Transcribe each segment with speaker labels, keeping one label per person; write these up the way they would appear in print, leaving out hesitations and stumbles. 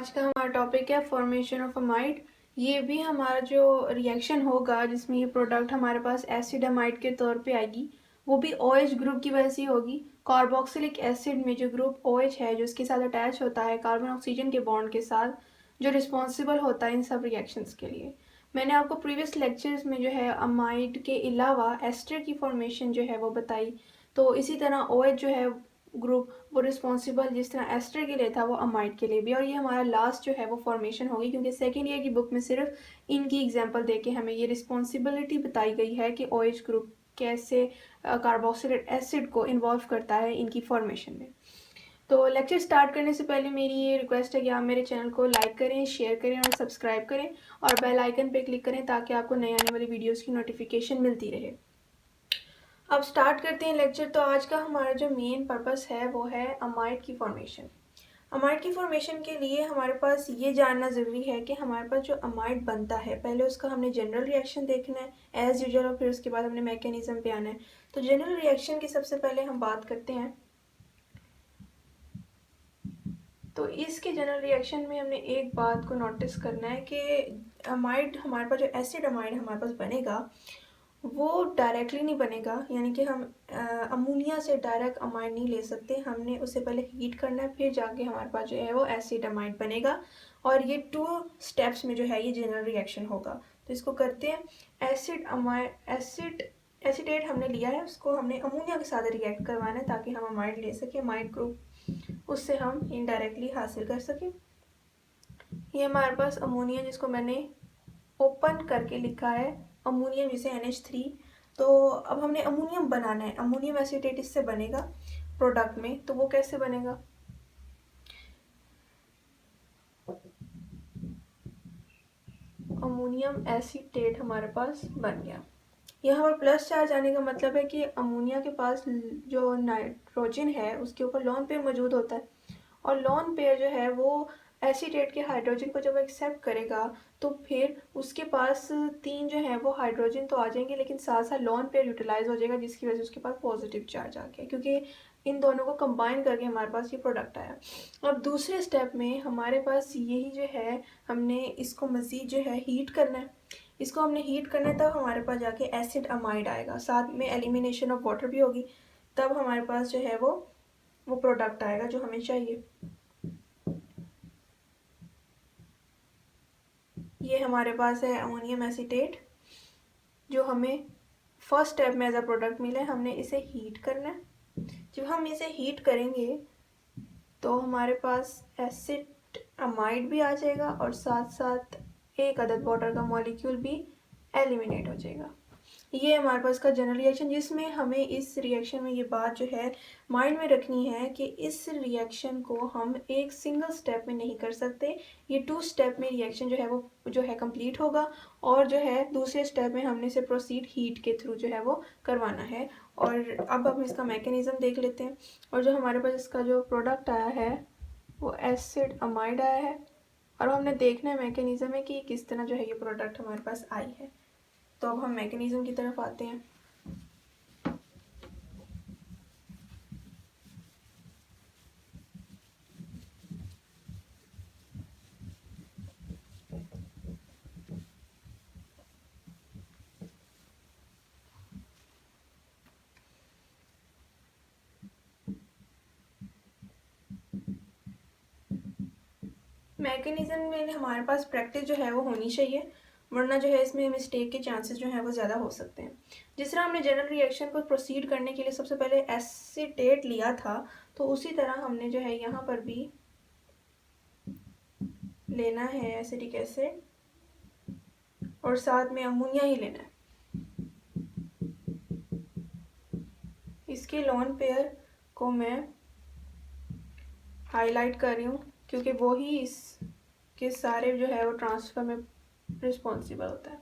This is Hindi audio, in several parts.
Speaker 1: आज का हमारा टॉपिक है फॉर्मेशन ऑफ अमाइड। ये भी हमारा जो रिएक्शन होगा जिसमें ये प्रोडक्ट हमारे पास एसिड अमाइड के तौर पे आएगी, वो भी OH ग्रुप की वजह से होगी। कार्बोक्सिलिक एसिड में जो ग्रुप OH है जो इसके साथ अटैच होता है कार्बन ऑक्सीजन के बॉन्ड के साथ, जो रिस्पॉन्सिबल होता है इन सब रिएक्शंस के लिए। मैंने आपको प्रीवियस लेक्चर्स में जो है अमाइड के अलावा एस्टर की फॉर्मेशन जो है वो बताई। तो इसी तरह OH जो है ग्रुप वो रिस्पॉन्सिबल जिस तरह एस्टर के लिए था वो अमाइड के लिए भी। और ये हमारा लास्ट जो है वो फॉर्मेशन होगी, क्योंकि सेकेंड ईयर की बुक में सिर्फ इनकी एग्जांपल देके हमें ये रिस्पॉन्सिबिलिटी बताई गई है कि OH ग्रुप कैसे कार्बोक्सिलिक एसिड को इन्वॉल्व करता है इनकी फॉर्मेशन में। तो लेक्चर स्टार्ट करने से पहले मेरी ये रिक्वेस्ट है कि आप मेरे चैनल को लाइक करें, शेयर करें और सब्सक्राइब करें और बेल आइकन पे क्लिक करें ताकि आपको नई आने वाली वीडियोस की नोटिफिकेशन मिलती रहे। अब स्टार्ट करते हैं लेक्चर। तो आज का हमारा जो मेन पर्पस है वो है अमाइड की फॉर्मेशन। अमाइड की फॉर्मेशन के लिए हमारे पास ये जानना ज़रूरी है कि हमारे पास जो अमाइड बनता है पहले उसका हमने जनरल रिएक्शन देखना है एज यूजुअल, और फिर उसके बाद हमने मैकेनिज्म पे आना है। तो जनरल रिएक्शन की सबसे पहले हम बात करते हैं। तो इसके जनरल रिएक्शन में हमने एक बात को नोटिस करना है कि अमाइड हमारे पास जो एसिड अमाइड हमारे पास बनेगा वो डायरेक्टली नहीं बनेगा, यानी कि हम अमोनिया से डायरेक्ट अमाइड नहीं ले सकते। हमने उसे पहले हीट करना है, फिर जाके हमारे पास जो है वो एसिड अमाइड बनेगा। और ये 2 स्टेप्स में जो है ये जनरल रिएक्शन होगा। तो इसको करते हैं। एसिडेट हमने लिया है, उसको हमने अमोनिया के साथ रिएक्ट करवाना है ताकि हम अमाइड ले सकें, अमाइड ग्रुप उससे हम इनडायरेक्टली हासिल कर सकें। ये हमारे पास अमोनिया जिसको मैंने ओपन करके लिखा है अमोनियम, जिसे NH3। तो अब हमने अमोनियम बनाना है, अमोनियम एसीटेट इससे बनेगा प्रोडक्ट में। तो वो कैसे बनेगा, अमोनियम एसीटेट हमारे पास बन गया। यहाँ पर प्लस चार्ज आने का मतलब है कि अमोनिया के पास जो नाइट्रोजन है उसके ऊपर लोन पेयर मौजूद होता है, और लोन पेयर जो है वो एसीटेट के हाइड्रोजन को जब एक्सेप्ट करेगा तो फिर उसके पास 3 जो है वो हाइड्रोजन तो आ जाएंगे, लेकिन साथ साथ लोन पेयर यूटिलाइज हो जाएगा जिसकी वजह से उसके पास पॉजिटिव चार्ज आ गया, क्योंकि इन दोनों को कंबाइन करके हमारे पास ये प्रोडक्ट आया। अब दूसरे स्टेप में हमारे पास यही जो है हमने इसको मज़ीद जो है हीट करना है। इसको हमने हीट करना है तब हमारे पास जाके एसिड अमाइड आएगा, साथ में एलिमिनेशन ऑफ वाटर भी होगी, तब हमारे पास जो है वो प्रोडक्ट आएगा जो हमें चाहिए। ये हमारे पास है अमोनियम एसीटेट जो हमें फर्स्ट स्टेप में एज अ प्रोडक्ट मिला है। हमने इसे हीट करना है। जब हम इसे हीट करेंगे तो हमारे पास एसिड अमाइड भी आ जाएगा और साथ साथ एक अदद वाटर का मॉलिक्यूल भी एलिमिनेट हो जाएगा। ये हमारे पास का जनरल रिएक्शन, जिसमें हमें इस रिएक्शन में ये बात जो है माइंड में रखनी है कि इस रिएक्शन को हम एक सिंगल स्टेप में नहीं कर सकते। ये 2 स्टेप में रिएक्शन जो है वो जो है कंप्लीट होगा, और जो है दूसरे स्टेप में हमने इसे प्रोसीड हीट के थ्रू जो है वो करवाना है। और अब हम इसका मैकेनिज्म देख लेते हैं। और जो हमारे पास इसका जो प्रोडक्ट आया है वो एसिड अमाइड आया है, और हमने देखना है मैकेनिज्म है कि किस तरह जो है ये प्रोडक्ट हमारे पास आई है। तो अब हम मैकेनिज्म की तरफ आते हैं। मैकेनिज्म में हमारे पास प्रैक्टिस जो है वो होनी चाहिए, वरना जो है इसमें मिस्टेक के चांसेस जो है वो ज़्यादा हो सकते हैं। जिस तरह हमने जनरल रिएक्शन को प्रोसीड करने के लिए सबसे पहले एसीटेट लिया था, तो उसी तरह हमने जो है यहाँ पर भी लेना है एसिटिक एसिड, और साथ में अमोनिया ही लेना है। इसके लोन पेयर को मैं हाईलाइट कर रही हूँ क्योंकि वो ही इसके सारे जो है वो ट्रांसफ़र में रिस्पॉन्सिबल होता है।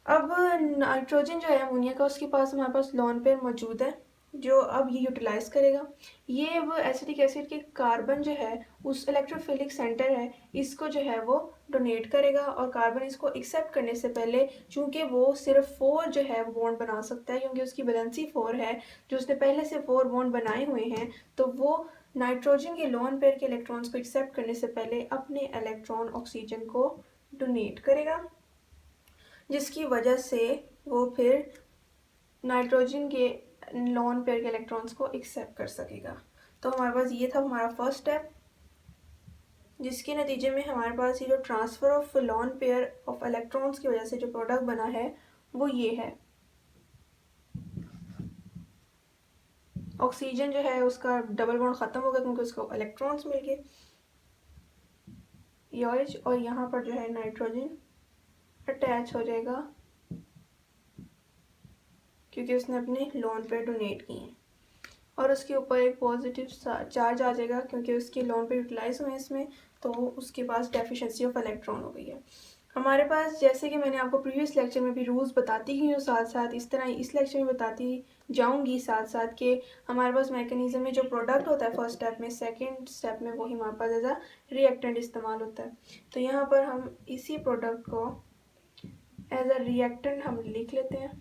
Speaker 1: अब नाइट्रोजन जो है अमोनिया का, उसके पास हमारे पास लोन पेयर मौजूद है जो अब ये यूटिलाइज करेगा। ये वो एसिटिक एसिड के कार्बन जो है उस इलेक्ट्रोफिलिक सेंटर है इसको जो है वो डोनेट करेगा, और कार्बन इसको एक्सेप्ट करने से पहले चूंकि वो सिर्फ 4 जो है वो बॉन्ड बना सकता है क्योंकि उसकी वैलेंसी 4 है, जो उसने पहले से 4 बॉन्ड बनाए हुए हैं, तो वो नाइट्रोजन के लोन पेयर के इलेक्ट्रॉन्स को एक्सेप्ट करने से पहले अपने इलेक्ट्रॉन ऑक्सीजन को डोनेट करेगा, जिसकी वजह से वो फिर नाइट्रोजन के लोन पेयर के इलेक्ट्रॉन्स को एक्सेप्ट कर सकेगा। तो हमारे पास ये था हमारा फर्स्ट स्टेप, जिसके नतीजे में हमारे पास ये जो transfer of lone pair of electrons की वजह से जो प्रोडक्ट बना है वो ये है। ऑक्सीजन जो है उसका डबल बॉन्ड ख़त्म हो गया क्योंकि उसको इलेक्ट्रॉन्स मिल गए OH, और यहाँ पर जो है नाइट्रोजन अटैच हो जाएगा क्योंकि उसने अपने लोन पेयर डोनेट किए हैं, और उसके ऊपर एक पॉजिटिव चार्ज आ जाएगा क्योंकि उसके लोन पेयर यूटिलाइज हुए हैं इसमें, तो उसके पास डेफिशिएंसी ऑफ इलेक्ट्रॉन हो गई है। हमारे पास, जैसे कि मैंने आपको प्रीवियस लेक्चर में भी रूल्स बताती गई हूँ साथ साथ, इस तरह इस लेक्चर में बताती जाऊंगी साथ साथ कि हमारे पास मैकेनिज्म में जो प्रोडक्ट होता है फर्स्ट स्टेप में, सेकंड स्टेप में वही हमारे पास एज अ रिएक्टेंट इस्तेमाल होता है। तो यहाँ पर हम इसी प्रोडक्ट को एज अ रिएक्टेंट हम लिख लेते हैं।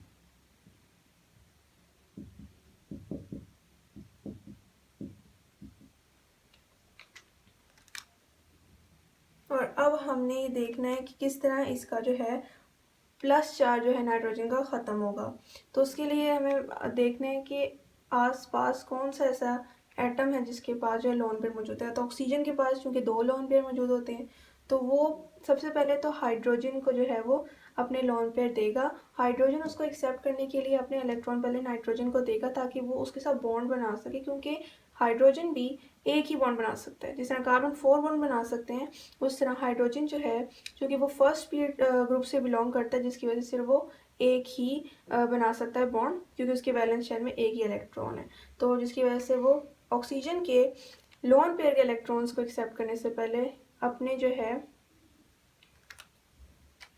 Speaker 1: और अब हमने ये देखना है कि किस तरह इसका जो है प्लस चार्ज जो है नाइट्रोजन का ख़त्म होगा। तो उसके लिए हमें देखना है कि आसपास कौन सा ऐसा एटम है जिसके पास जो है लोन पेयर मौजूद है। तो ऑक्सीजन के पास चूँकि 2 लोन पेयर मौजूद होते हैं, तो वो सबसे पहले तो हाइड्रोजन को जो है वो अपने लोन पेयर देगा। हाइड्रोजन उसको एक्सेप्ट करने के लिए अपने इलेक्ट्रॉन पहले नाइट्रोजन को देगा ताकि वो उसके साथ बॉन्ड बना सके, क्योंकि हाइड्रोजन भी एक ही बॉन्ड बना सकता है। जिस तरह कार्बन 4 बॉन्ड बना सकते हैं, उस तरह हाइड्रोजन जो है, क्योंकि वो फर्स्ट पीरियड ग्रुप से बिलोंग करता है, जिसकी वजह से वो एक ही बना सकता है बॉन्ड, क्योंकि उसके वैलेंस शेल में एक ही इलेक्ट्रॉन है। तो जिसकी वजह से वो ऑक्सीजन के लोन पेयर के इलेक्ट्रॉन्स को एक्सेप्ट करने से पहले अपने जो है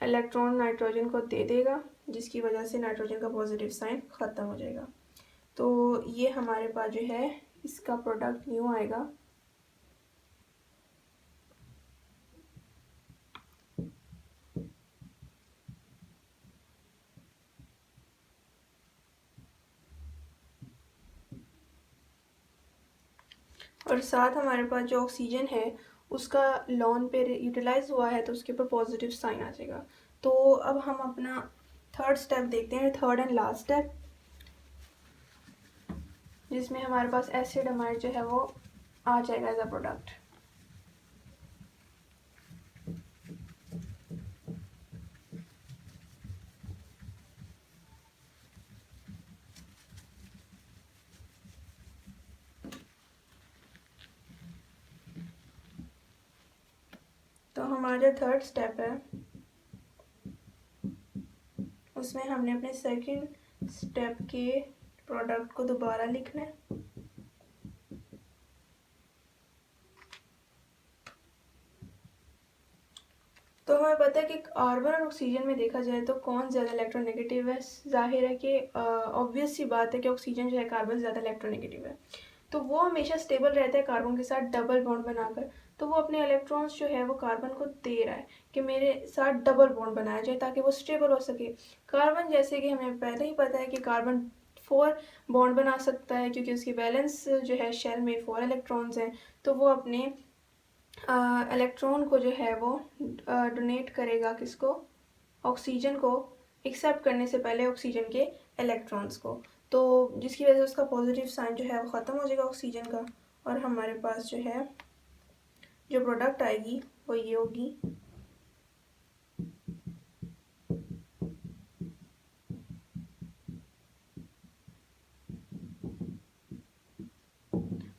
Speaker 1: इलेक्ट्रॉन नाइट्रोजन को दे देगा, जिसकी वजह से नाइट्रोजन का पॉजिटिव साइन ख़त्म हो जाएगा। तो ये हमारे पास जो है इसका प्रोडक्ट न्यू आएगा। और साथ हमारे पास जो ऑक्सीजन है उसका लोन पेयर यूटिलाइज हुआ है, तो उसके ऊपर पॉजिटिव साइन आ जाएगा। तो अब हम अपना थर्ड स्टेप देखते हैं, थर्ड एंड लास्ट स्टेप, जिसमें हमारे पास एसिड अमाइड जो है वो आ जाएगा एज अ प्रोडक्ट। तो हमारा जो थर्ड स्टेप है उसमें हमने अपने सेकंड स्टेप के प्रोडक्ट को दोबारा लिखना है। तो हमें पता है कि कार्बन और ऑक्सीजन में देखा जाए तो कौन ज़्यादा इलेक्ट्रोनेगेटिव है। जाहिर है कि ऑब्वियस सी बात है कि ऑक्सीजन जो है कार्बन से ज़्यादा इलेक्ट्रोनेगेटिव है। तो वो हमेशा स्टेबल रहता है कार्बन के साथ डबल बॉन्ड बनाकर। तो वो अपने इलेक्ट्रॉन्स जो है वो कार्बन को दे रहा है कि मेरे साथ डबल बॉन्ड बनाया जाए ताकि वो स्टेबल हो सके। कार्बन, जैसे कि हमें पहले ही पता है कि कार्बन 4 बॉन्ड बना सकता है क्योंकि उसकी वैलेंस जो है शेल में 4 इलेक्ट्रॉन्स हैं। तो वो अपने इलेक्ट्रॉन को जो है वो डोनेट करेगा किसको, ऑक्सीजन को, एक्सेप्ट करने से पहले ऑक्सीजन के इलेक्ट्रॉन्स को। तो जिसकी वजह से उसका पॉजिटिव साइन जो है वो ख़त्म हो जाएगा ऑक्सीजन का, और हमारे पास जो है जो प्रोडक्ट आएगी वो ये होगी।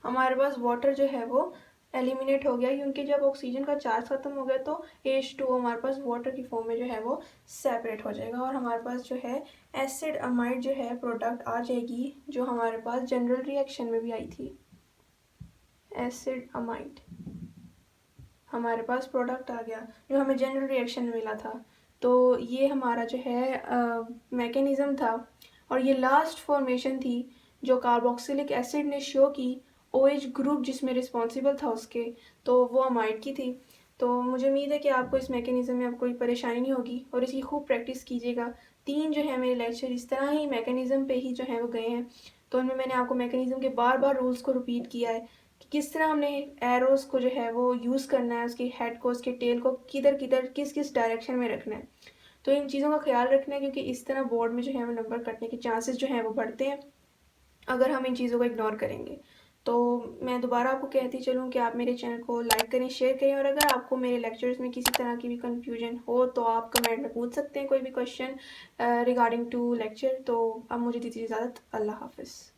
Speaker 1: हमारे पास वाटर जो है वो एलिमिनेट हो गया क्योंकि जब ऑक्सीजन का चार्ज ख़त्म हो गया तो H2O हमारे पास वाटर की फॉर्म में जो है वो सेपरेट हो जाएगा, और हमारे पास जो है एसिड अमाइड जो है प्रोडक्ट आ जाएगी, जो हमारे पास जनरल रिएक्शन में भी आई थी। एसिड अमाइड हमारे पास प्रोडक्ट आ गया जो हमें जनरल रिएक्शन में मिला था। तो ये हमारा जो है मैकेनिज़्म था, और ये लास्ट फॉर्मेशन थी जो कार्बोक्सिलिक एसिड ने शो की। OH ग्रुप जिसमें रिस्पॉन्सिबल था उसके, तो वो अमाइड की थी। तो मुझे उम्मीद है कि आपको इस मैकेनिज़्म में आपको कोई परेशानी नहीं होगी और इसकी खूब प्रैक्टिस कीजिएगा। 3 जो है मेरे लेक्चर इस तरह ही मैकेनिज़्म पे ही जो है वो गए हैं, तो उनमें मैंने आपको मैकेनिज़्म के बार बार रूल्स को रिपीट किया है कि किस तरह हमने एरोज़ को जो है वो यूज़ करना है, उसकी हेड को, उसके टेल को किधर किधर किस किस डायरेक्शन में रखना है। तो इन चीज़ों का ख्याल रखना है, क्योंकि इस तरह बोर्ड में जो है वो नंबर कटने के चांसेस जो हैं वो बढ़ते हैं अगर हम इन चीज़ों को इग्नोर करेंगे। तो मैं दोबारा आपको कहती चलूँ कि आप मेरे चैनल को लाइक करें, शेयर करें, और अगर आपको मेरे लेक्चर्स में किसी तरह की भी कन्फ्यूजन हो तो आप कमेंट में पूछ सकते हैं कोई भी क्वेश्चन रिगार्डिंग टू लेक्चर। तो अब मुझे दीजिए इजाज़त। अल्लाह हाफ़िज़।